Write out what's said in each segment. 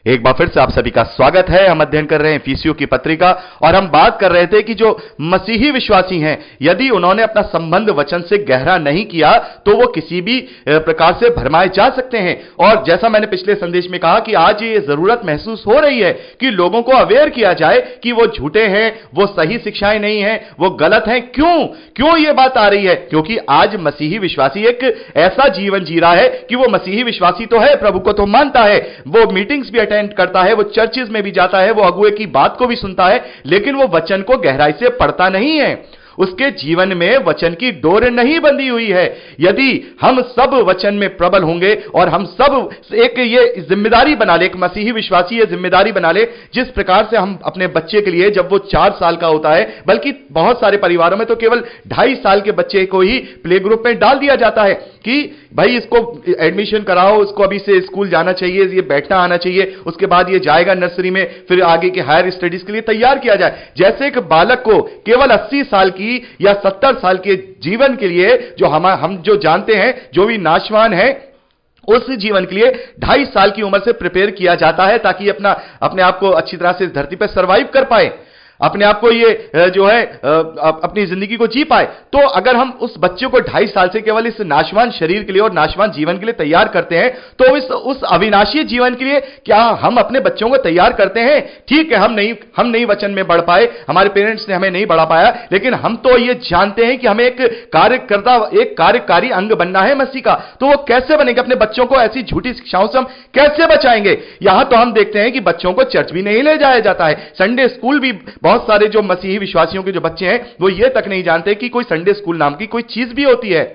एक बार फिर से आप सभी का स्वागत है। हम अध्ययन कर रहे हैं इफिसियों की पत्रिका और हम बात कर रहे थे कि जो मसीही विश्वासी हैं, यदि उन्होंने अपना संबंध वचन से गहरा नहीं किया तो वो किसी भी प्रकार से भरमाए जा सकते हैं। और जैसा मैंने पिछले संदेश में कहा कि आज ये जरूरत महसूस हो रही है कि लोगों को अवेयर किया जाए कि वो झूठे हैं, वो सही शिक्षाएं नहीं हैं, वो गलत हैं। क्यों ये बात आ रही है? क्योंकि आज मसीही विश्वासी एक ऐसा जीवन जी रहा है कि वो मसीही विश्वासी तो है, प्रभु को तो मानता है, वो मीटिंग्स भी अटेंड करता है, वो चर्चेस में भी जाता है, वो अगुए की बात को भी सुनता है, लेकिन वो वचन को गहराई से पढ़ता नहीं है। उसके जीवन में वचन की डोर नहीं बंधी हुई है। यदि हम सब वचन में प्रबल होंगे और हम सब एक ये जिम्मेदारी बना ले, एक मसीही विश्वासी ये जिम्मेदारी बना ले, जिस प्रकार से हम अपने बच्चे के लिए जब वो 4 साल का होता है, बल्कि बहुत सारे परिवारों में तो केवल 2.5 साल के बच्चे को ही प्ले ग्रुप में डाल दिया जाता है कि भाई इसको एडमिशन कराओ, इसको अभी से स्कूल जाना चाहिए, ये बैठना आना चाहिए, उसके बाद ये जाएगा नर्सरी में, फिर आगे के हायर स्टडीज के लिए तैयार किया जाए। जैसे एक बालक को केवल 80 साल की या 70 साल के जीवन के लिए जो हम जो जानते हैं, जो भी नाशवान है, उस जीवन के लिए 2.5 साल की उम्र से प्रिपेयर किया जाता है ताकि अपने आप को अच्छी तरह से इस धरती पर सर्वाइव कर पाए, अपने आप को ये जो है अपनी जिंदगी को जी पाए। तो अगर हम उस बच्चे को 2.5 साल से केवल इस नाशवान शरीर के लिए और नाशवान जीवन के लिए तैयार करते हैं, तो उस अविनाशी जीवन के लिए क्या हम अपने बच्चों को तैयार करते हैं? ठीक है, हम नहीं वचन में बढ़ पाए, हमारे पेरेंट्स ने हमें नहीं बढ़ा पाया, लेकिन हम तो ये जानते हैं कि हमें एक कार्यकारी अंग बनना है मसीह का। तो वो कैसे बनेंगे? अपने बच्चों को ऐसी झूठी शिक्षाओं से हम कैसे बचाएंगे? यहां तो हम देखते हैं कि बच्चों को चर्च भी नहीं ले जाया जाता है, संडे स्कूल भी बहुत सारे जो मसीही विश्वासियों के जो बच्चे हैं वो ये तक नहीं जानते कि कोई संडे स्कूल नाम की कोई चीज भी होती है।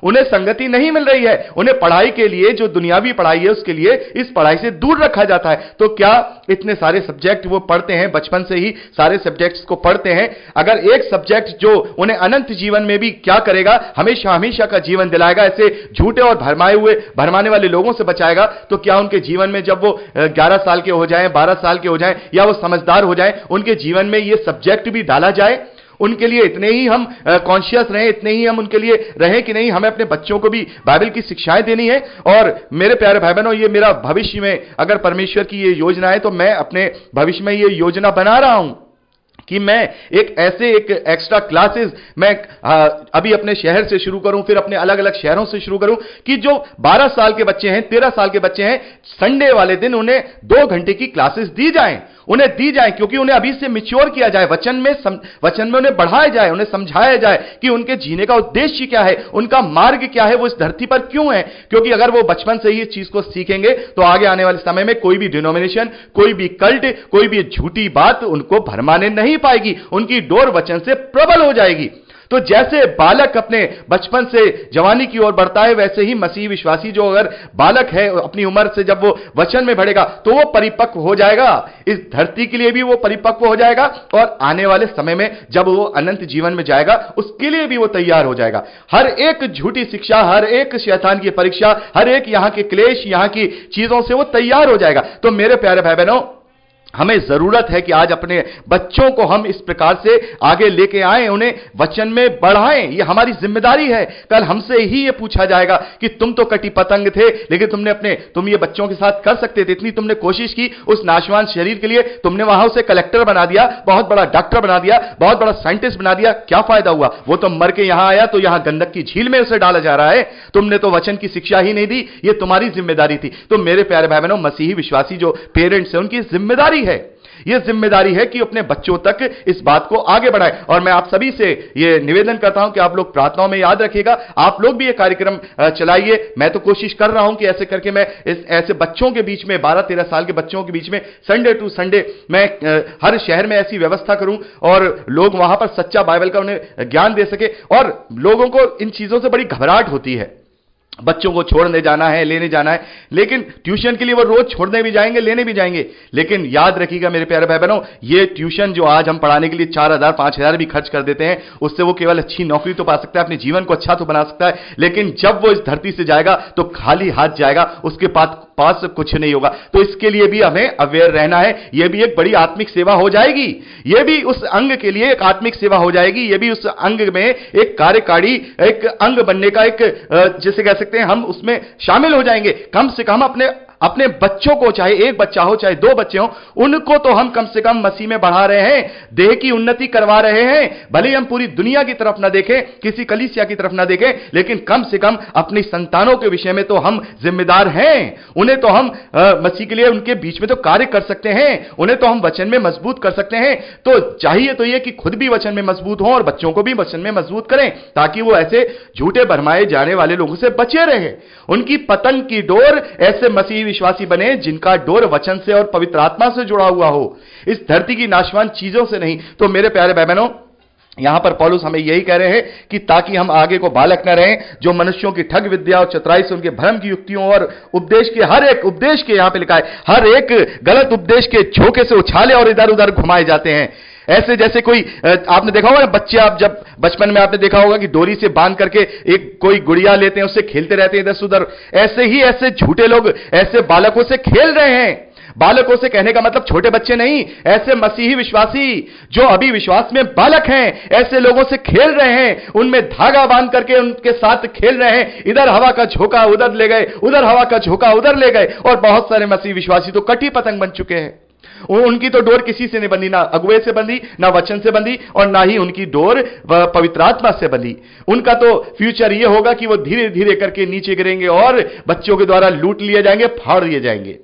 उन्हें संगति नहीं मिल रही है, उन्हें पढ़ाई के लिए जो दुनियावी पढ़ाई है उसके लिए इस पढ़ाई से दूर रखा जाता है। तो क्या इतने सारे सब्जेक्ट वो पढ़ते हैं, बचपन से ही सारे सब्जेक्ट्स को पढ़ते हैं? अगर एक सब्जेक्ट जो उन्हें अनंत जीवन में भी क्या करेगा, हमेशा हमेशा का जीवन दिलाएगा, ऐसे झूठे और भरमाने वाले लोगों से बचाएगा, तो क्या उनके जीवन में जब वो 11 साल के हो जाएं, 12 साल के हो जाएं, या वो समझदार हो जाएं, उनके जीवन में ये सब्जेक्ट भी डाला जाए? उनके लिए इतने ही हम कॉन्शियस रहें, इतने ही हम उनके लिए रहें कि नहीं हमें अपने बच्चों को भी बाइबल की शिक्षाएं देनी है। और मेरे प्यारे भाई बहनों, ये मेरा भविष्य में अगर परमेश्वर की ये योजना है तो मैं अपने भविष्य में ये योजना बना रहा हूं कि मैं एक एक्स्ट्रा क्लासेस मैं अभी अपने शहर से शुरू करूं, फिर अपने अलग अलग शहरों से शुरू करूं, कि जो 12 साल के बच्चे हैं, 13 साल के बच्चे हैं, संडे वाले दिन उन्हें 2 घंटे की क्लासेस दी जाएं, क्योंकि उन्हें अभी से मैच्योर किया जाए, वचन में उन्हें बढ़ाया जाए, उन्हें समझाया जाए कि उनके जीने का उद्देश्य क्या है, उनका मार्ग क्या है, वो इस धरती पर क्यों है। क्योंकि अगर वो बचपन से ही इस चीज को सीखेंगे तो आगे आने वाले समय में कोई भी डिनोमिनेशन, कोई भी कल्ट, कोई भी झूठी बात उनको भरमाने नहीं पाएगी, उनकी डोर वचन से प्रबल हो जाएगी। तो जैसे बालक अपने बचपन से जवानी की ओर बढ़ता है, वैसे ही मसीही विश्वासी जो अगर बालक है, अपनी उम्र से जब वो वचन में बढ़ेगा तो वो परिपक्व हो जाएगा, इस धरती के लिए भी वो परिपक्व हो जाएगा, और आने वाले समय में जब वो अनंत जीवन में जाएगा उसके लिए भी वो तैयार हो जाएगा। हर एक झूठी शिक्षा, हर एक शैतान की परीक्षा, हर एक यहां के क्लेश, यहां की चीजों से वो तैयार हो जाएगा। तो मेरे प्यारे भाई बहनों, हमें जरूरत है कि आज अपने बच्चों को हम इस प्रकार से आगे लेके आए, उन्हें वचन में बढ़ाएं। ये हमारी जिम्मेदारी है। कल हमसे ही ये पूछा जाएगा कि तुम तो कटी पतंग थे, लेकिन तुम ये बच्चों के साथ कर सकते थे, इतनी तुमने कोशिश की उस नाशवान शरीर के लिए, तुमने वहां उसे कलेक्टर बना दिया, बहुत बड़ा डॉक्टर बना दिया, बहुत बड़ा साइंटिस्ट बना दिया, क्या फायदा हुआ? वो तो मर के यहां आया तो यहां गंदक की झील में उसे डाला जा रहा है। तुमने तो वचन की शिक्षा ही नहीं दी, ये तुम्हारी जिम्मेदारी थी। तो मेरे प्यारे भाई बहनों, मसीही विश्वासी जो पेरेंट्स हैं उनकी जिम्मेदारी है, यह जिम्मेदारी है कि अपने बच्चों तक इस बात को आगे बढ़ाएं। और मैं आप सभी से यह निवेदन करता हूं कि आप लोग प्रार्थनाओं में याद रखिएगा, आप लोग भी यह कार्यक्रम चलाइए। मैं तो कोशिश कर रहा हूं कि ऐसे करके मैं ऐसे बच्चों के बीच में, 12-13 साल के बच्चों के बीच में संडे टू संडे मैं हर शहर में ऐसी व्यवस्था करूं और लोग वहां पर सच्चा बाइबल का उन्हें ज्ञान दे सके। और लोगों को इन चीजों से बड़ी घबराहट होती है, बच्चों को छोड़ने जाना है, लेने जाना है, लेकिन ट्यूशन के लिए वो रोज छोड़ने भी जाएंगे, लेने भी जाएंगे। लेकिन याद रखिएगा मेरे प्यारे भाई बहनों, ये ट्यूशन जो आज हम पढ़ाने के लिए 4,000-5,000 भी खर्च कर देते हैं, उससे वो केवल अच्छी नौकरी तो पा सकता है, अपने जीवन को अच्छा तो बना सकता है, लेकिन जब वो इस धरती से जाएगा तो खाली हाथ जाएगा, उसके पास कुछ नहीं होगा। तो इसके लिए भी हमें अवेयर रहना है। यह भी एक बड़ी आत्मिक सेवा हो जाएगी, यह भी उस अंग के लिए एक आत्मिक सेवा हो जाएगी, यह भी उस अंग में एक कार्यकारी एक अंग बनने का एक जिसे कह सकते हैं हम उसमें शामिल हो जाएंगे। कम से कम अपने बच्चों को, चाहे एक बच्चा हो चाहे दो बच्चे हो, उनको तो हम कम से कम मसीह में बढ़ा रहे हैं, देह की उन्नति करवा रहे हैं। भले ही हम पूरी दुनिया की तरफ ना देखें, किसी कलीसिया की तरफ ना देखें, लेकिन कम से कम अपनी संतानों के विषय में तो हम जिम्मेदार हैं। उन्हें तो हम मसीह के लिए उनके बीच में तो कार्य कर सकते हैं, उन्हें तो हम वचन में मजबूत कर सकते हैं। तो चाहिए तो यह कि खुद भी वचन में मजबूत हो और बच्चों को भी वचन में मजबूत करें, ताकि वो ऐसे झूठे भरमाए जाने वाले लोगों से बचे रहे। उनकी पतन की डोर ऐसे मसीही विश्वासी बने जिनका डोर वचन से और पवित्र आत्मा से जुड़ा हुआ हो, इस धरती की नाशवान चीजों से नहीं। तो मेरे प्यारे भाई बहनों, यहां पर पौलुस हमें यही कह रहे हैं कि ताकि हम आगे को बालक न रहें, जो मनुष्यों की ठग विद्या और चतुराई से उनके भ्रम की युक्तियों और उपदेश के हर एक उपदेश के, यहां पे लिखा है, हर एक गलत उपदेश के झोंके से उछाले और इधर उधर घुमाए जाते हैं। ऐसे जैसे कोई, आपने देखा होगा ना बच्चे, आप जब बचपन में आपने देखा होगा कि डोरी से बांध करके एक कोई गुड़िया लेते हैं, उससे खेलते रहते हैं इधर उधर। ऐसे ही ऐसे झूठे लोग ऐसे बालकों से खेल रहे हैं। बालकों से कहने का मतलब छोटे बच्चे नहीं, ऐसे मसीही विश्वासी जो अभी विश्वास में बालक हैं, ऐसे लोगों से खेल रहे हैं, उनमें धागा बांध करके उनके साथ खेल रहे हैं। इधर हवा का झोंका उधर ले गए, उधर हवा का झोंका उधर ले गए। और बहुत सारे मसीही विश्वासी तो कटी पतंग बन चुके हैं। उनकी तो डोर किसी से नहीं बंधी, ना अगुवे से बंधी, ना वचन से बंधी, और ना ही उनकी डोर पवित्र आत्मा से बंधी। उनका तो फ्यूचर यह होगा कि वो धीरे धीरे करके नीचे गिरेंगे और बच्चों के द्वारा लूट लिए जाएंगे, फाड़ दिए जाएंगे।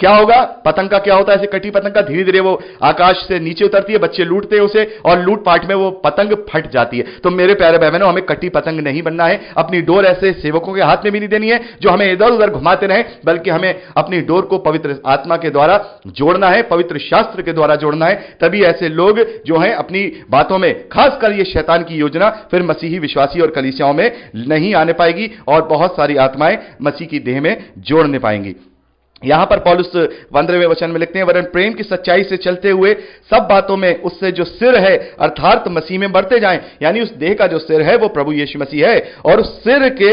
क्या होगा? पतंग का क्या होता है? ऐसे कटी पतंग का धीरे धीरे वो आकाश से नीचे उतरती है, बच्चे लूटते हैं उसे, और लूट पाट में वो पतंग फट जाती है। तो मेरे प्यारे बहनों, हमें कटी पतंग नहीं बनना है। अपनी डोर ऐसे सेवकों के हाथ में भी नहीं देनी है जो हमें इधर उधर घुमाते रहे, बल्कि हमें अपनी डोर को पवित्र आत्मा के द्वारा जोड़ना है, पवित्र शास्त्र के द्वारा जोड़ना है। तभी ऐसे लोग जो हैं अपनी बातों में, खासकर ये शैतान की योजना फिर मसीही विश्वासी और कलीसियाओं में नहीं आने पाएगी, और बहुत सारी आत्माएं मसीह की देह में जोड़ने पाएंगी। यहां पर पौलुस 15वें वचन में लिखते हैं, वरन प्रेम की सच्चाई से चलते हुए सब बातों में उससे जो सिर है अर्थात मसीह में बढ़ते जाएं। यानी उस देह का जो सिर है वो प्रभु यीशु मसीह है, और उस सिर के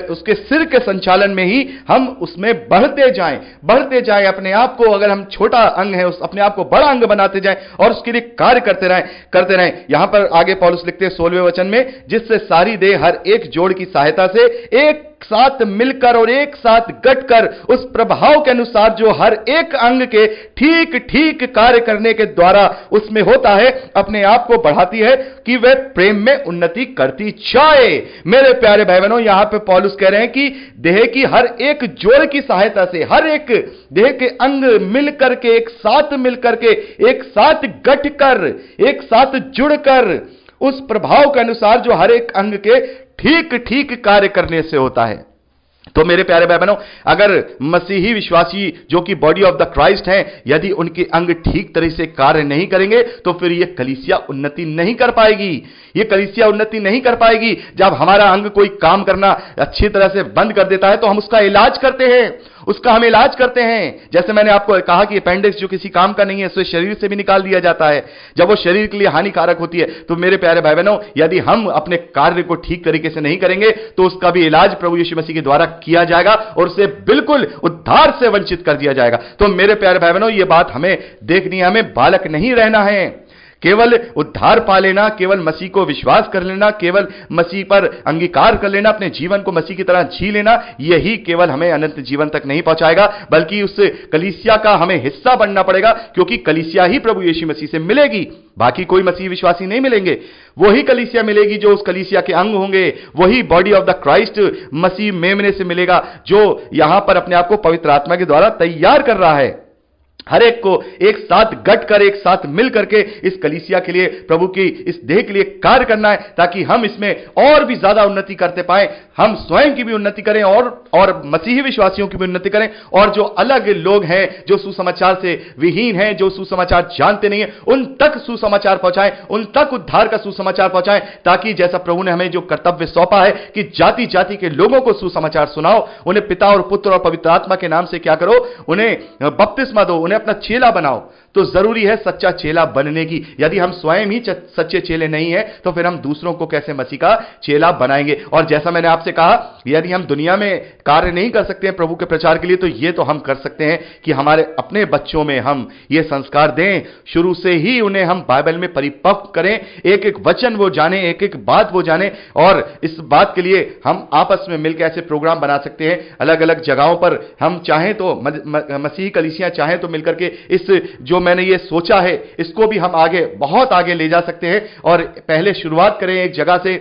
उसके सिर के संचालन में ही हम उसमें बढ़ते जाएं अपने आप को। अगर हम छोटा अंग है, उस अपने आप को बड़ा अंग बनाते जाएं और उसके लिए कार्य करते रहें। यहां पर आगे पौलुस लिखते हैं 16वें वचन में, जिससे सारी देह हर एक जोड़ की सहायता से एक साथ मिलकर और एक साथ गठकर उस प्रभाव के अनुसार जो हर एक अंग के ठीक ठीक कार्य करने के द्वारा उसमें होता है, अपने आप को बढ़ाती है कि वह प्रेम में उन्नति करती जाए। मेरे प्यारे भाई बहनों, यहां पे पौलुस कह रहे हैं कि देह की हर एक जोड़ की सहायता से, हर एक देह के अंग मिलकर के, एक साथ मिलकर के, एक साथ गठकर, एक साथ जुड़कर उस प्रभाव के अनुसार जो हर एक अंग के ठीक ठीक कार्य करने से होता है। तो मेरे प्यारे भाई बहनों, अगर मसीही विश्वासी जो कि बॉडी ऑफ द क्राइस्ट हैं, यदि उनके अंग ठीक तरह से कार्य नहीं करेंगे तो फिर यह कलीसिया उन्नति नहीं कर पाएगी। यह कलीसिया उन्नति नहीं कर पाएगी। जब हमारा अंग कोई काम करना अच्छी तरह से बंद कर देता है तो हम उसका इलाज करते हैं, उसका हम इलाज करते हैं। जैसे मैंने आपको कहा कि अपेंडिक्स जो किसी काम का नहीं है, उसे शरीर से भी निकाल दिया जाता है जब वो शरीर के लिए हानिकारक होती है। तो मेरे प्यारे भाई बहनों, यदि हम अपने कार्य को ठीक तरीके से नहीं करेंगे तो उसका भी इलाज प्रभु यीशु मसीह के द्वारा किया जाएगा और उसे बिल्कुल उद्धार से वंचित कर दिया जाएगा। तो मेरे प्यारे भाई बहनों, यह बात हमें देखनी है। हमें बालक नहीं रहना है। केवल उद्धार पा लेना, केवल मसीह को विश्वास कर लेना, केवल मसीह पर अंगीकार कर लेना, अपने जीवन को मसीह की तरह जी लेना, यही केवल हमें अनंत जीवन तक नहीं पहुंचाएगा, बल्कि उस कलीसिया का हमें हिस्सा बनना पड़ेगा, क्योंकि कलीसिया ही प्रभु यीशु मसीह से मिलेगी। बाकी कोई मसीह विश्वासी नहीं मिलेंगे। वही कलीसिया मिलेगी जो उस कलीसिया के अंग होंगे। वही बॉडी ऑफ द क्राइस्ट मसीह मेमने से मिलेगा, जो यहां पर अपने आप को पवित्र आत्मा के द्वारा तैयार कर रहा है। हर एक को एक साथ गठकर, एक साथ मिल करके इस कलीसिया के लिए, प्रभु की इस देह के लिए कार्य करना है, ताकि हम इसमें और भी ज्यादा उन्नति करते पाए। हम स्वयं की भी उन्नति करें और मसीही विश्वासियों की भी उन्नति करें, और जो अलग लोग हैं, जो सुसमाचार से विहीन हैं, जो सुसमाचार जानते नहीं है, उन तक सुसमाचार पहुंचाएं, उन तक उद्धार का सुसमाचार पहुंचाएं, ताकि जैसा प्रभु ने हमें जो कर्तव्य सौंपा है कि जाति जाति के लोगों को सुसमाचार सुनाओ, उन्हें पिता और पुत्र और पवित्र आत्मा के नाम से क्या करो, उन्हें बपतिस्मा दो, उन्हें अपना चेला बनाओ, तो जरूरी है सच्चा चेला बनने की। यदि हम स्वयं ही सच्चे चेले नहीं हैं, तो फिर हम दूसरों को कैसे मसीह का चेला बनाएंगे। और जैसा मैंने आपसे कहा, यदि हम दुनिया में कार्य नहीं कर सकते हैं प्रभु के प्रचार के लिए, तो ये तो हम कर सकते हैं कि हमारे अपने बच्चों में हम ये संस्कार दें, शुरू से ही उन्हें हम बाइबल में परिपक्व करें, एक एक वचन वो जाने, एक एक बात वो जाने। और इस बात के लिए हम आपस में मिलकर ऐसे प्रोग्राम बना सकते हैं, अलग अलग जगहों पर हम चाहें तो मसीही कलीसियां चाहें तो मिलकर के इस जो मैंने ये सोचा है इसको भी हम आगे, बहुत आगे ले जा सकते हैं। और पहले शुरुआत करें एक जगह से,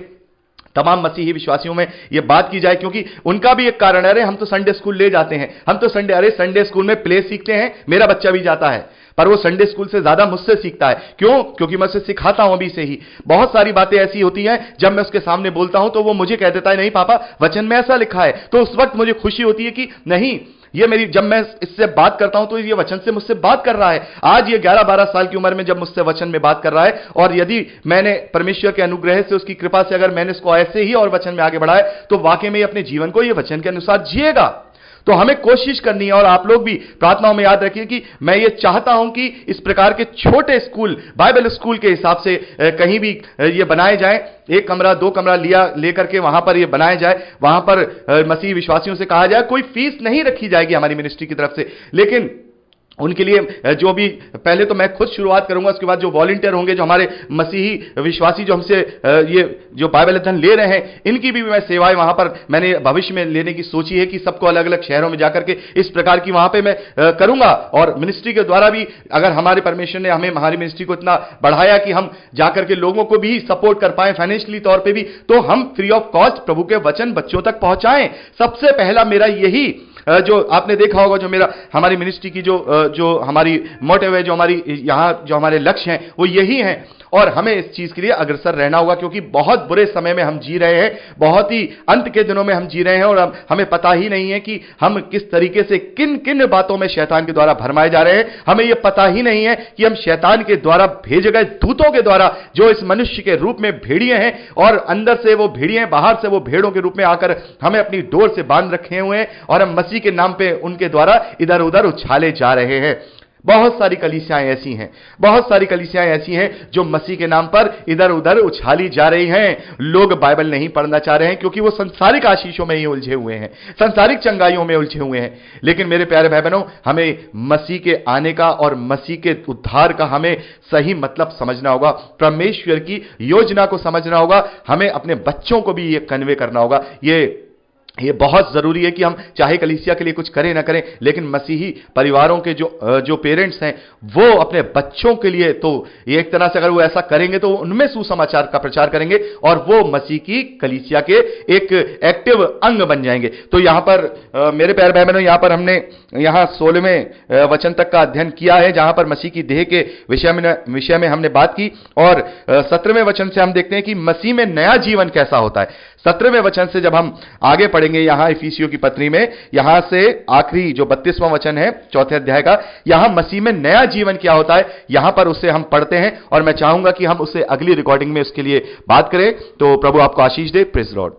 तमाम मसीही विश्वासियों में यह बात की जाए, क्योंकि उनका भी एक कारण है, अरे हम तो संडे स्कूल ले जाते हैं, हम तो संडे स्कूल में प्ले सीखते हैं, मेरा बच्चा भी जाता है, पर वो संडे स्कूल से ज्यादा मुझसे सीखता है। क्यों? क्योंकि मैं उसे सिखाता हूं अभी से ही। बहुत सारी बातें ऐसी होती हैं, जब मैं उसके सामने बोलता हूं तो वो मुझे कह देता है, नहीं पापा वचन में ऐसा लिखा है। तो उस वक्त मुझे खुशी होती है कि नहीं, ये मेरी, जब मैं इससे बात करता हूं तो ये वचन से मुझसे बात कर रहा है। आज ये 11-12 साल की उम्र में जब मुझसे वचन में बात कर रहा है, और यदि मैंने परमेश्वर के अनुग्रह से, उसकी कृपा से अगर मैंने इसको ऐसे ही और वचन में आगे बढ़ाया, तो वाकई में अपने जीवन को ये वचन के अनुसार जिएगा। तो हमें कोशिश करनी है, और आप लोग भी प्रार्थनाओं में याद रखिए कि मैं ये चाहता हूं कि इस प्रकार के छोटे स्कूल, बाइबल स्कूल के हिसाब से कहीं भी ये बनाए जाए, 1 कमरा 2 कमरा लेकर के वहां पर ये बनाए जाए। वहां पर मसीही विश्वासियों से कहा जाए, कोई फीस नहीं रखी जाएगी हमारी मिनिस्ट्री की तरफ से, लेकिन उनके लिए जो भी, पहले तो मैं खुद शुरुआत करूंगा, उसके बाद जो वॉलंटियर होंगे, जो हमारे मसीही विश्वासी जो हमसे ये जो बाइबल अध्ययन ले रहे हैं, इनकी भी मैं सेवाएं वहां पर मैंने भविष्य में लेने की सोची है कि सबको अलग अलग शहरों में जाकर के इस प्रकार की वहां पे मैं करूंगा। और मिनिस्ट्री के द्वारा भी, अगर हमारे परमेश्वर ने हमें, हमारी मिनिस्ट्री को इतना बढ़ाया कि हम जाकर के लोगों को भी सपोर्ट कर पाए फाइनेंशियली तौर पर भी, तो हम फ्री ऑफ कॉस्ट प्रभु के वचन बच्चों तक पहुंचाएं। सबसे पहला मेरा यही, जो आपने देखा होगा, जो मेरा, हमारी मिनिस्ट्री की जो हमारी मोटिव है, जो हमारी यहां जो हमारे लक्ष्य हैं, वो यही हैं। और हमें इस चीज के लिए अग्रसर रहना होगा, क्योंकि बहुत बुरे समय में हम जी रहे हैं, बहुत ही अंत के दिनों में हम जी रहे हैं, और हमें पता ही नहीं है कि हम किस तरीके से, किन किन बातों में शैतान के द्वारा भरमाए जा रहे हैं। हमें यह पता ही नहीं है कि हम शैतान के द्वारा भेजे गए दूतों के द्वारा, जो इस मनुष्य के रूप में भेड़िए हैं, और अंदर से वो भेड़िए, बाहर से वो भेड़ों के रूप में आकर हमें अपनी डोर से बांध रखे हुए हैं, और हम मसीह के नाम पे उनके द्वारा इधर उधर उछाले जा रहे हैं। बहुत सारी कलीसियाएं ऐसी हैं, बहुत सारी कलीसियाएं ऐसी हैं जो मसीह के नाम पर इधर उधर उछाली जा रही हैं। लोग बाइबल नहीं पढ़ना चाह रहे हैं, क्योंकि वो संसारिक आशीषों में ही उलझे हुए हैं, संसारिक चंगाइयों में उलझे हुए हैं। लेकिन मेरे प्यारे भाई बहनों, हमें मसीह के आने का और मसीह के उद्धार का हमें सही मतलब समझना होगा, परमेश्वर की योजना को समझना होगा, हमें अपने बच्चों को भी ये कन्वे करना होगा। ये बहुत जरूरी है कि हम चाहे कलीसिया के लिए कुछ करें ना करें, लेकिन मसीही परिवारों के जो पेरेंट्स हैं, वो अपने बच्चों के लिए, तो ये एक तरह से अगर वो ऐसा करेंगे तो उनमें सुसमाचार का प्रचार करेंगे, और वो मसीह की कलीसिया के एक एक्टिव अंग बन जाएंगे। तो यहां पर मेरे प्यारे भाई बहनों, यहां पर हमने 16वें वचन तक का अध्ययन किया है, जहां पर मसीह की देह के विषय में हमने बात की। और 17वें वचन से हम देखते हैं कि मसीह में नया जीवन कैसा होता है। 17वें वचन से जब हम आगे पढ़ेंगे, यहां इफिसियों की पत्री में, यहां से आखिरी जो 32वां वचन है 4थे अध्याय का, यहां मसीह में नया जीवन क्या होता है, यहां पर उसे हम पढ़ते हैं। और मैं चाहूंगा कि हम उसे अगली रिकॉर्डिंग में उसके लिए बात करें। तो प्रभु आपको आशीष दे। Praise the Lord.